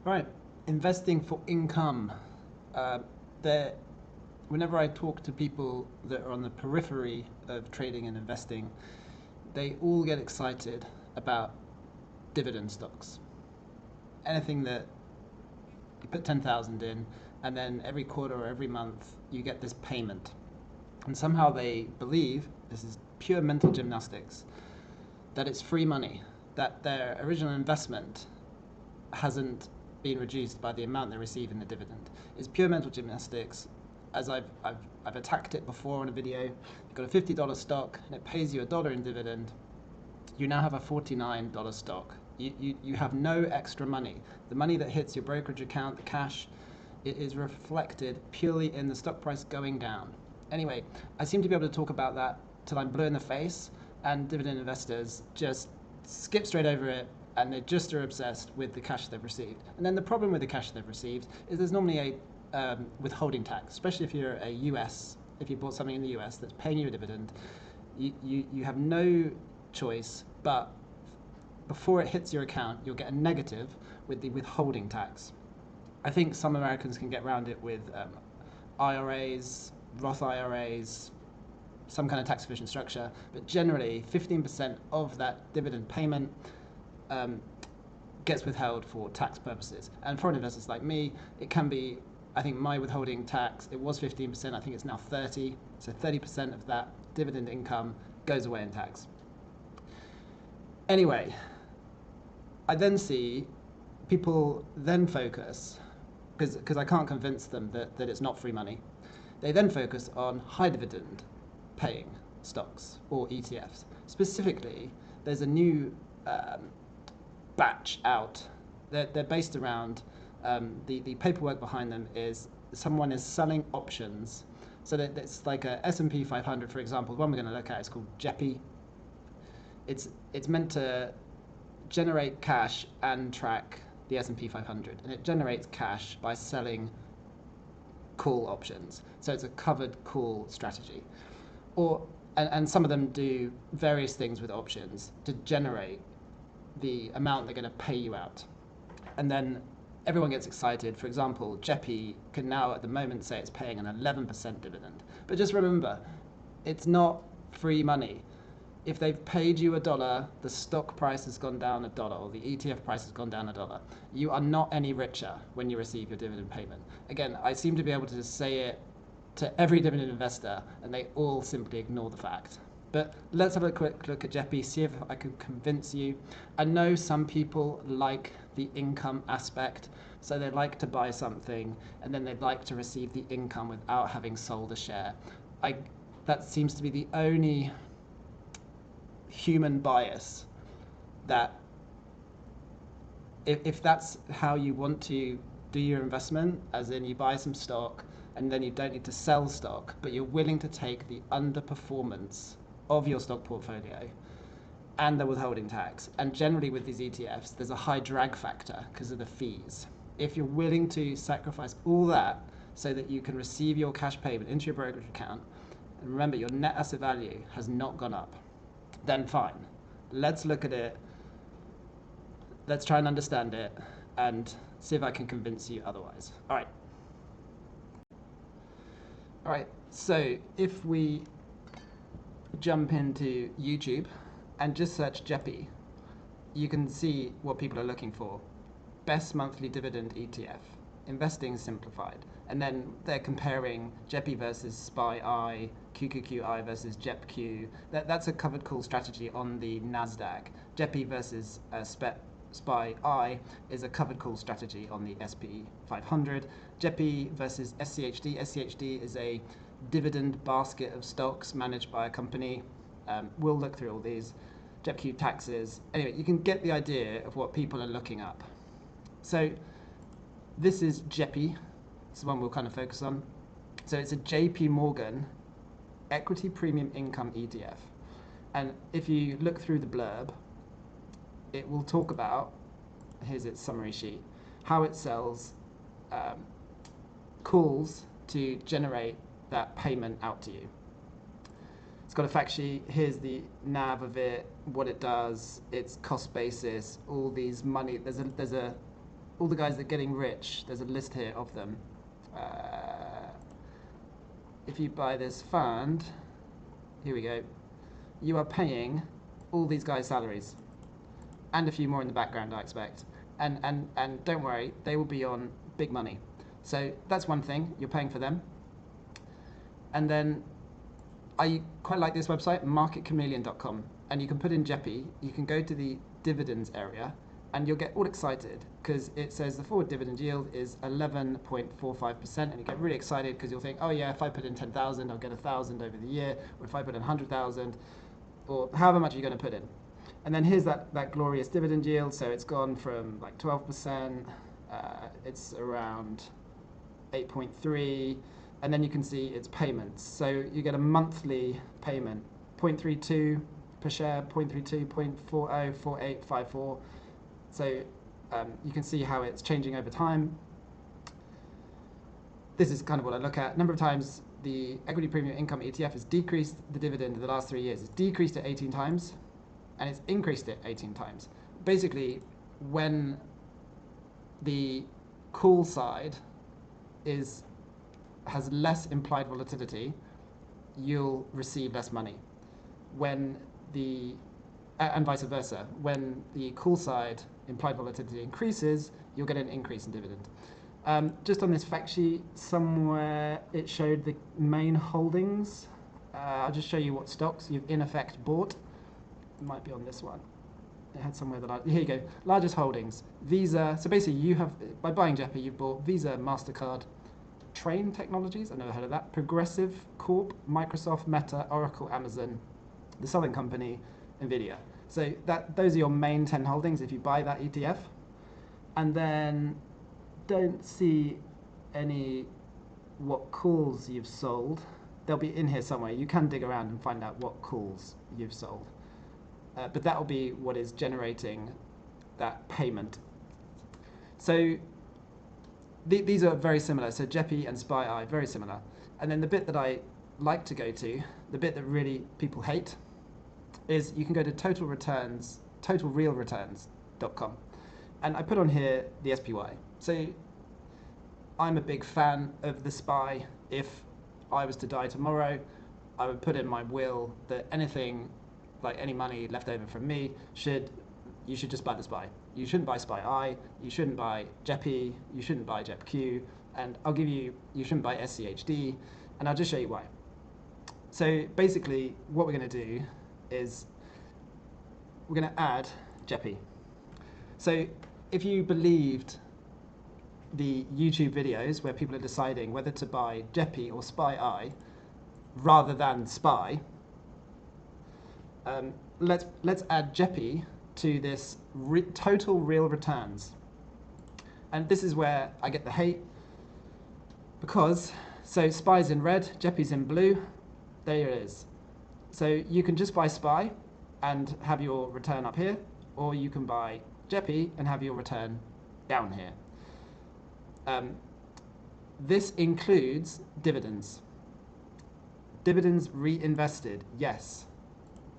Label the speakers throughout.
Speaker 1: Right, investing for income. Uh, there, whenever I talk to people that are on the periphery of trading and investing, they all get excited about dividend stocks. Anything that you put 10,000 in, and then every quarter or every month you get this payment, and somehow they believe this is pure mental gymnastics that it's free money, that their original investment hasn't been reduced by the amount they receive in the dividend. It's pure mental gymnastics. As I've attacked it before in a video, you've got a $50 stock and it pays you $1 in dividend. You now have a $49 stock. You have no extra money. The money that hits your brokerage account, the cash, it is reflected purely in the stock price going down. Anyway, I seem to be able to talk about that till I'm blue in the face, and dividend investors just skip straight over it, and they just are obsessed with the cash they've received. And then the problem with the cash they've received is there's normally a withholding tax, especially if you're a US, if you bought something in the US that's paying you a dividend. You have no choice, but before it hits your account, you'll get a negative with the withholding tax. I think some Americans can get around it with IRAs, Roth IRAs, some kind of tax efficient structure, but generally 15% of that dividend payment gets withheld for tax purposes. And foreign investors like me, it can be, I think my withholding tax, it was 15%, I think it's now 30, so 30% of that dividend income goes away in tax. Anyway, I then see people then focus, because I can't convince them that it's not free money, they then focus on high dividend paying stocks or ETFs. Specifically, there's a new batch out. They're based around, the paperwork behind them is someone is selling options. So that it's like a S&P 500, for example. The one we're going to look at is called JEPI. It's meant to generate cash and track the S&P 500, and it generates cash by selling call options. So it's a covered call strategy. And some of them do various things with options to generate the amount they're going to pay you out. And then everyone gets excited. For example, JEPI can now at the moment say it's paying an 11% dividend. But just remember, it's not free money. If they've paid you $1, the stock price has gone down $1, or the ETF price has gone down $1. You are not any richer when you receive your dividend payment. Again, I seem to be able to say it to every dividend investor, and they all simply ignore the fact. But let's have a quick look at JEPI, see if I can convince you. I know some people like the income aspect, so they like to buy something and then they'd like to receive the income without having sold a share. That seems to be the only human bias that if that's how you want to do your investment, as in you buy some stock and then you don't need to sell stock, but you're willing to take the underperformance of your stock portfolio and the withholding tax. And generally with these ETFs, there's a high drag factor because of the fees. If you're willing to sacrifice all that so that you can receive your cash payment into your brokerage account, and remember your net asset value has not gone up, then fine. Let's look at it. Let's try and understand it and see if I can convince you otherwise. All right, so if we jump into YouTube and just search JEPI, you can see what people are looking for. Best monthly dividend ETF, investing simplified. And then they're comparing JEPI versus SPY-I, QQQI versus JEPQ. That's a covered call strategy on the NASDAQ. JEPI versus SPY-I is a covered call strategy on the SP 500. JEPI versus SCHD. SCHD is a dividend basket of stocks managed by a company. We'll look through all these. JEPQ taxes. Anyway, you can get the idea of what people are looking up. So this is JEPI. This is one we'll kind of focus on. So it's a JPMorgan equity premium income ETF. And if you look through the blurb, it will talk about, here's its summary sheet, how it sells calls to generate that payment out to you. It's got a fact sheet. Here's the NAV of it, what it does, its cost basis, all these money. There's a all the guys that are getting rich, there's a list here of them. If you buy this fund, here we go, you are paying all these guys' salaries, and a few more in the background, I expect. And don't worry, they will be on big money. So that's one thing, you're paying for them. And then I quite like this website, marketchameleon.com, and you can put in JEPI, you can go to the dividends area, and you'll get all excited because it says the forward dividend yield is 11.45%, and you get really excited because you'll think, oh yeah, if I put in 10,000, I'll get 1,000 over the year, or if I put in 100,000, or however much you're going to put in. And then here's that glorious dividend yield, so it's gone from like 12%, it's around 8.3, and then you can see its payments. So you get a monthly payment, 0.32 per share, 0.32, 0.40, 48, 54. So you can see how it's changing over time. This is kind of what I look at. Number of times the equity premium income ETF has decreased the dividend in the last 3 years. It's decreased it 18 times, and it's increased it 18 times. Basically, when the call side has less implied volatility, you'll receive less money. And vice versa. When the call side implied volatility increases, you'll get an increase in dividend. Just on this fact sheet, somewhere it showed the main holdings. I'll just show you what stocks you've in effect bought. It might be on this one. It had somewhere that here you go. Largest holdings, Visa. So basically you have, by buying JEPI, you've bought Visa, MasterCard, Train Technologies, I've never heard of that, Progressive Corp, Microsoft, Meta, Oracle, Amazon, the Southern Company, Nvidia. So those are your main 10 holdings if you buy that ETF. And then don't see what calls you've sold. They'll be in here somewhere. You can dig around and find out what calls you've sold. But that will be what is generating that payment. So these are very similar. So JEPI and SPY-I, very similar. And then the bit that I like to go to, the bit that really people hate, is you can go to totalrealreturns.com. And I put on here the SPY. So I'm a big fan of the SPY. If I was to die tomorrow, I would put in my will that anything, like any money left over from me, you should just buy the SPY. You shouldn't buy SPY-I, you shouldn't buy JEPI, you shouldn't buy JEPQ, and you shouldn't buy SCHD, and I'll just show you why. So basically, what we're going to do is we're going to add JEPI. So if you believed the YouTube videos where people are deciding whether to buy JEPI or SPY-I rather than SPY, let's add JEPI to this total real returns. And this is where I get the hate, because so SPY's in red, JEPI's in blue. There it is. So you can just buy SPY and have your return up here, or you can buy JEPI and have your return down here. This includes dividends. Dividends reinvested, yes.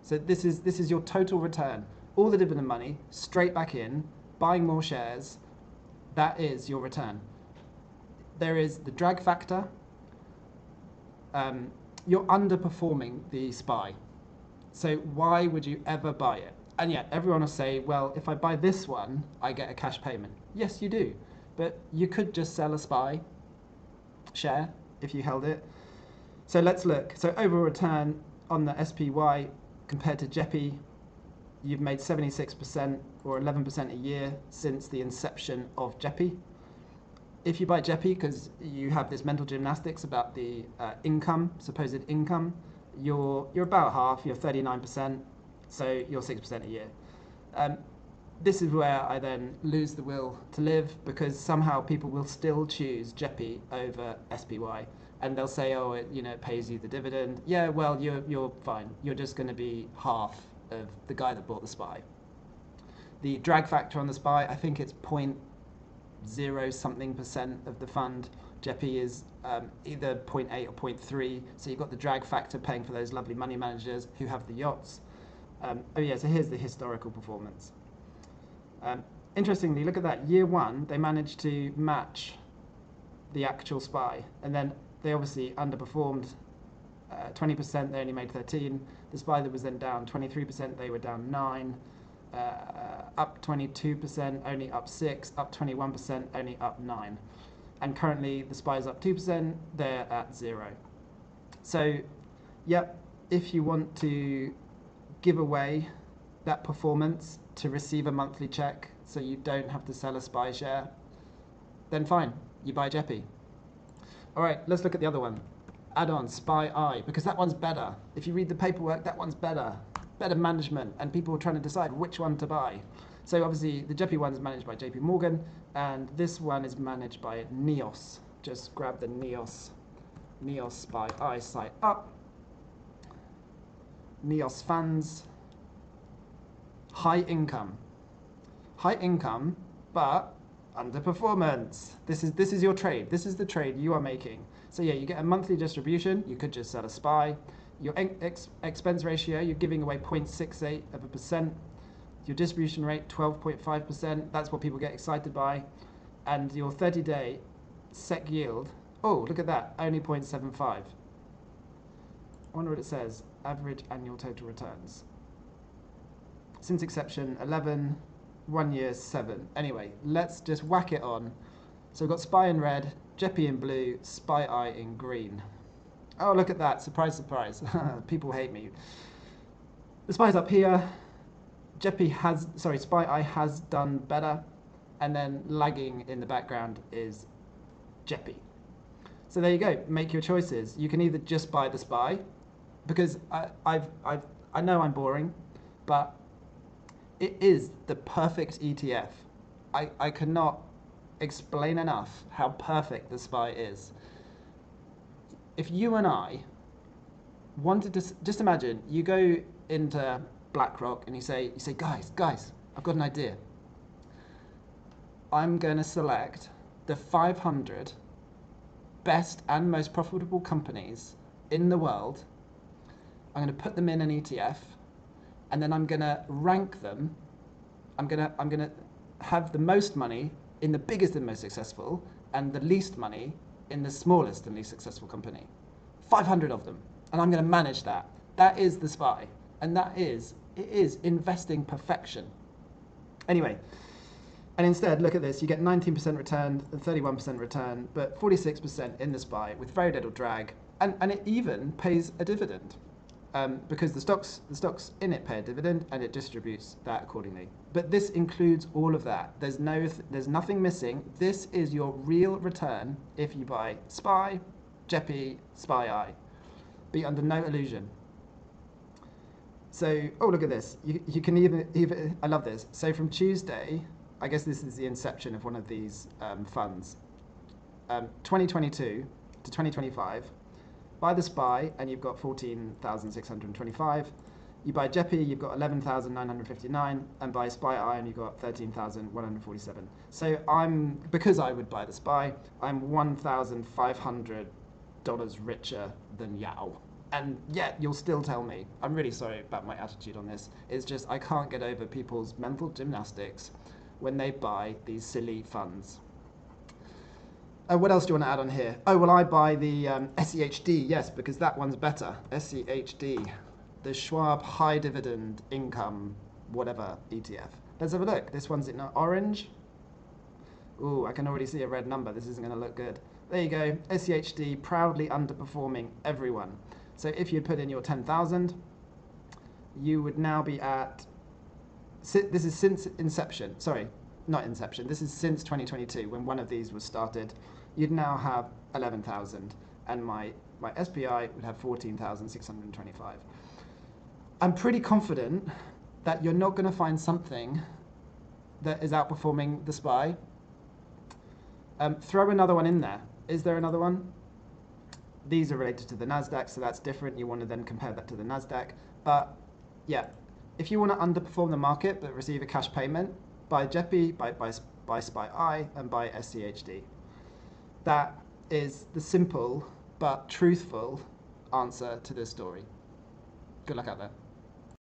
Speaker 1: So this is your total return. All the dividend money straight back in, buying more shares, that is your return. There is the drag factor. You're underperforming the SPY. So why would you ever buy it? And yet everyone will say, well, if I buy this one, I get a cash payment. Yes, you do. But you could just sell a SPY share if you held it. So let's look. So overall return on the SPY compared to JEPI, you've made 76% or 11% a year since the inception of JEPI. If you buy JEPI because you have this mental gymnastics about the supposed income, you're about half, you're 39%, so you're 6% a year. This is where I then lose the will to live, because somehow people will still choose JEPI over SPY. And they'll say, oh, it pays you the dividend. Yeah, well, you're fine. You're just going to be half of the guy that bought the SPY. The drag factor on the SPY, I think it's 0.0 something% of the fund. JEPI is either 0.8 or 0.3. So you've got the drag factor paying for those lovely money managers who have the yachts. So here's the historical performance. interestingly, look at that. Year one, they managed to match the actual SPY, and then they obviously underperformed. 20%, they only made 13. The SPY that was then down 23%, they were down 9. Up 22%, only up 6. Up 21%, only up 9. And currently the SPY is up 2%, they're at 0. So, yep, if you want to give away that performance to receive a monthly check so you don't have to sell a SPY share, then fine, you buy JEPI. All right, let's look at the other one. Add-on SPY, because that one's better. If you read the paperwork, that one's better. Better management, and people are trying to decide which one to buy. So obviously the JEPI one is managed by JPMorgan, and this one is managed by NEOS. Just grab the NEOS SPY site up. NEOS funds. High income, but underperformance. This is your trade. This is the trade you are making. So yeah, you get a monthly distribution. You could just sell a SPY. Your expense ratio, you're giving away 0.68%. Your distribution rate, 12.5%. That's what people get excited by. And your 30-day SEC yield, oh, look at that, only 0.75. I wonder what it says. Average annual total returns. Since inception, 11. 1 year, 7. Anyway, let's just whack it on. So we've got SPY in red, JEPI in blue, SPY in green. Oh, look at that. Surprise, surprise. People hate me. The SPY's up here. SPY has done better. And then lagging in the background is JEPI. So there you go. Make your choices. You can either just buy the SPY, because I know I'm boring, but it is the perfect ETF. I cannot explain enough how perfect the SPY is. If you and I wanted to, just imagine, you go into BlackRock and you say, guys, I've got an idea. I'm going to select the 500 best and most profitable companies in the world. I'm going to put them in an ETF, and then I'm going to rank them. I'm going to have the most money in the biggest and most successful, and the least money in the smallest and least successful company. 500 of them, and I'm going to manage that. That is the SPY, and it is investing perfection. Anyway, and instead, look at this. You get 19% return, 31% return, but 46% in the SPY with very little drag, and it even pays a dividend. Because the stocks in it pay a dividend, and it distributes that accordingly. But this includes all of that. There's nothing missing. This is your real return if you buy SPY, JEPI, SPY. Be under no illusion. So, oh, look at this. You can even I love this. So from Tuesday, I guess this is the inception of one of these funds. 2022 to 2025. Buy the SPY, and you've got 14,625. You buy JEPI, you've got 11,959, and buy SPY, and you've got 13,147. So because I would buy the SPY, I'm $1,500 richer than Yao. And yet you'll still tell me, I'm really sorry about my attitude on this, it's just I can't get over people's mental gymnastics when they buy these silly funds. What else do you want to add on here? Oh, well, I buy the SEHD, yes, because that one's better. SEHD, the Schwab High Dividend Income, whatever, ETF. Let's have a look. This one's in orange. Ooh, I can already see a red number. This isn't going to look good. There you go. SEHD, proudly underperforming everyone. So if you put in your 10,000, you would now be at, this is since inception. Sorry, not inception. This is since 2022, when one of these was started. You'd now have 11,000, and my SPI would have 14,625. I'm pretty confident that you're not going to find something that is outperforming the SPY. Throw another one in there. Is there another one? These are related to the NASDAQ, so that's different. You want to then compare that to the NASDAQ. But yeah, if you want to underperform the market but receive a cash payment, buy JEPI, buy SPY, and buy SCHD. That is the simple but truthful answer to this story. Good luck out there.